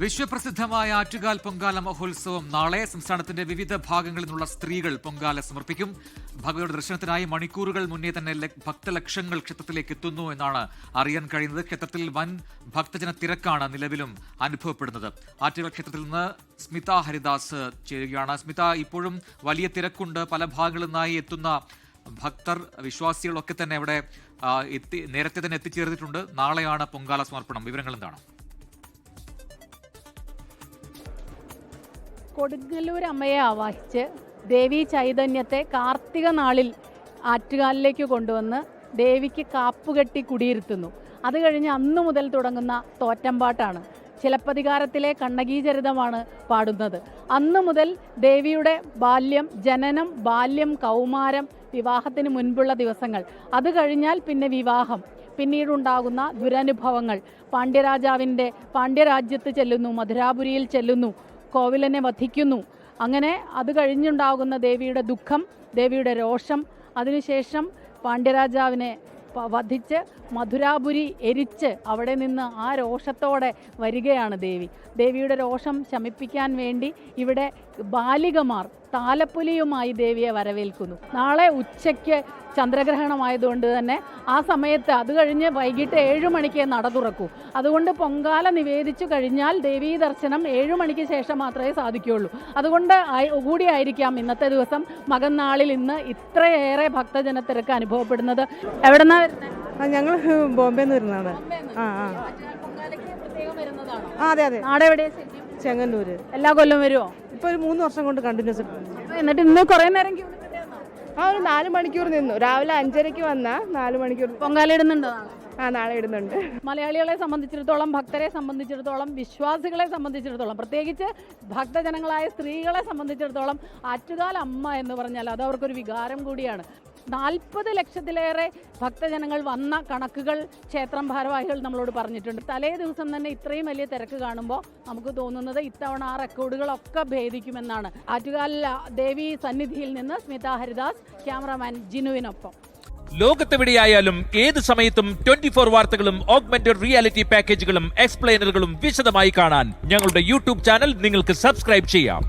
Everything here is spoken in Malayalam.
വിശ്വപ്രസിദ്ധമായ ആറ്റുകാൽ പൊങ്കാല മഹോത്സവം നാളെ സംസ്ഥാനത്തിന്റെ വിവിധ ഭാഗങ്ങളിൽ നിന്നുള്ള സ്ത്രീകൾ പൊങ്കാല സമർപ്പിക്കും. ഭഗവതിയുടെ ദർശനത്തിനായി മണിക്കൂറുകൾ മുന്നേ തന്നെ ഭക്തലക്ഷങ്ങൾ ക്ഷേത്രത്തിലേക്ക് എത്തുന്നു എന്നാണ് അറിയാൻ കഴിയുന്നത്. ക്ഷേത്രത്തിൽ വൻ ഭക്തജന തിരക്കാണ് നിലവിലും അനുഭവപ്പെടുന്നത്. ആറ്റുകാൽ ക്ഷേത്രത്തിൽ നിന്ന് സ്മിത ഹരിദാസ് ചേരുകയാണ്. സ്മിത, ഇപ്പോഴും വലിയ തിരക്കുണ്ട്. പല ഭാഗങ്ങളിൽ നിന്നായി എത്തുന്ന ഭക്തർ, വിശ്വാസികളൊക്കെ തന്നെ അവിടെ നേരത്തെ തന്നെ എത്തിച്ചേർന്നിട്ടുണ്ട്. നാളെയാണ് പൊങ്കാല സമർപ്പണം. വിവരങ്ങൾ എന്താണ്? കൊടുങ്ങല്ലൂർ അമ്മയെ ആവാഹിച്ച് ദേവി ചൈതന്യത്തെ കാർത്തിക നാളിൽ ആറ്റുകാലിലേക്ക് കൊണ്ടുവന്ന് ദേവിക്ക് കാപ്പുകെട്ടി കുടിയിരുത്തുന്നു. അത് കഴിഞ്ഞ് അന്നു മുതൽ തുടങ്ങുന്ന തോറ്റമ്പാട്ടാണ്. ചിലപ്പതികാരത്തിലെ കണ്ണകീചരിതമാണ് പാടുന്നത്. അന്നു മുതൽ ദേവിയുടെ ബാല്യം, ജനനം, ബാല്യം, കൗമാരം, വിവാഹത്തിന് മുൻപുള്ള ദിവസങ്ങൾ, അത് കഴിഞ്ഞാൽ പിന്നെ വിവാഹം, പിന്നീടുണ്ടാകുന്ന ദുരനുഭവങ്ങൾ, പാണ്ഡ്യരാജ്യത്ത് ചെല്ലുന്നു, മധുരാപുരിയിൽ ചെല്ലുന്നു, കോവിലനെ വധിക്കുന്നു. അങ്ങനെ അത് കഴിഞ്ഞുണ്ടാകുന്ന ദേവിയുടെ ദുഃഖം, ദേവിയുടെ രോഷം, അതിനുശേഷം പാണ്ഡ്യരാജാവിനെ വധിച്ച് മധുരാപുരി എരിച്ച് അവിടെ നിന്ന് ആ രോഷത്തോടെ വരികയാണ് ദേവി. ദേവിയുടെ രോഷം ശമിപ്പിക്കാൻ വേണ്ടി ഇവിടെ ബാലികമാർ താലപ്പൊലിയുമായി ദേവിയെ വരവേൽക്കുന്നു. നാളെ ഉച്ചയ്ക്ക് ചന്ദ്രഗ്രഹണമായതുകൊണ്ട് തന്നെ ആ സമയത്ത്, അത് കഴിഞ്ഞ് വൈകിട്ട് 7 മണിക്ക് നട തുറക്കൂ. അതുകൊണ്ട് പൊങ്കാല നിവേദിച്ചു കഴിഞ്ഞാൽ ദേവീ ദർശനം 7 മണിക്ക് ശേഷം മാത്രമേ സാധിക്കുകയുള്ളൂ. അതുകൊണ്ട് കൂടിയായിരിക്കാം ഇന്നത്തെ ദിവസം, മകന്നാളിൽ ഇന്ന് ഇത്രയേറെ ഭക്തജനത്തിരക്ക് അനുഭവപ്പെടുന്നത്. എവിടെന്നാ വരുന്നത്? ഞങ്ങൾ ബോംബെ നിന്ന് വരുന്നതാണ്. അതെ അതെ. നാടെ എവിടെയാ? ചെങ്ങന്നൂര്. എല്ലാ കൊല്ലം വരുമോ? ഇപ്പൊ ഒരു 3 വർഷം കൊണ്ട് കണ്ടിന്യൂസ്. എന്നിട്ട് ഇന്ന് കുറെ നേരം ഒരു 4 മണിക്കൂർ നിന്നു. രാവിലെ 5:30 വന്നാ 4 മണിക്കൂർ. പൊങ്കാല ഇടുന്നുണ്ടോ? നാളെ ഇടുന്നുണ്ട്. മലയാളികളെ സംബന്ധിച്ചിടത്തോളം, ഭക്തരെ സംബന്ധിച്ചിടത്തോളം, വിശ്വാസികളെ സംബന്ധിച്ചിടത്തോളം, പ്രത്യേകിച്ച് ഭക്തജനങ്ങളായ സ്ത്രീകളെ സംബന്ധിച്ചിടത്തോളം ആറ്റുകാൽ അമ്മ എന്ന് പറഞ്ഞാൽ അത് അവർക്കൊരു വികാരം കൂടിയാണ്. 40 ലക്ഷത്തിലേറെ ഭക്തജനങ്ങൾ വന്ന കണക്കുകൾ ക്ഷേത്രം ഭാരവാഹികൾ നമ്മളോട് പറഞ്ഞിട്ടുണ്ട്. തലേ ദിവസം തന്നെ ഇത്രയും വലിയ തിരക്ക് കാണുമ്പോൾ നമുക്ക് തോന്നുന്നത് ഇത്തവണ ആ റെക്കോർഡുകളൊക്കെ ഭേദിക്കുമെന്നാണ്. ആറ്റുകാൽ ദേവി സന്നിധിയിൽ നിന്ന് സ്മിത ഹരിദാസ്, ക്യാമറാമാൻ ജിനുവിനൊപ്പം. ലോകത്തെവിടെയായാലും ഏത് സമയത്തും 24 വാർത്തകളും ഓഗ്മെന്റഡ് റിയാലിറ്റി പാക്കേജുകളും എക്സ്പ്ലെയിനറുകളും വിശദമായി കാണാൻ ഞങ്ങളുടെ യൂട്യൂബ് ചാനൽ നിങ്ങൾക്ക് സബ്സ്ക്രൈബ് ചെയ്യാം.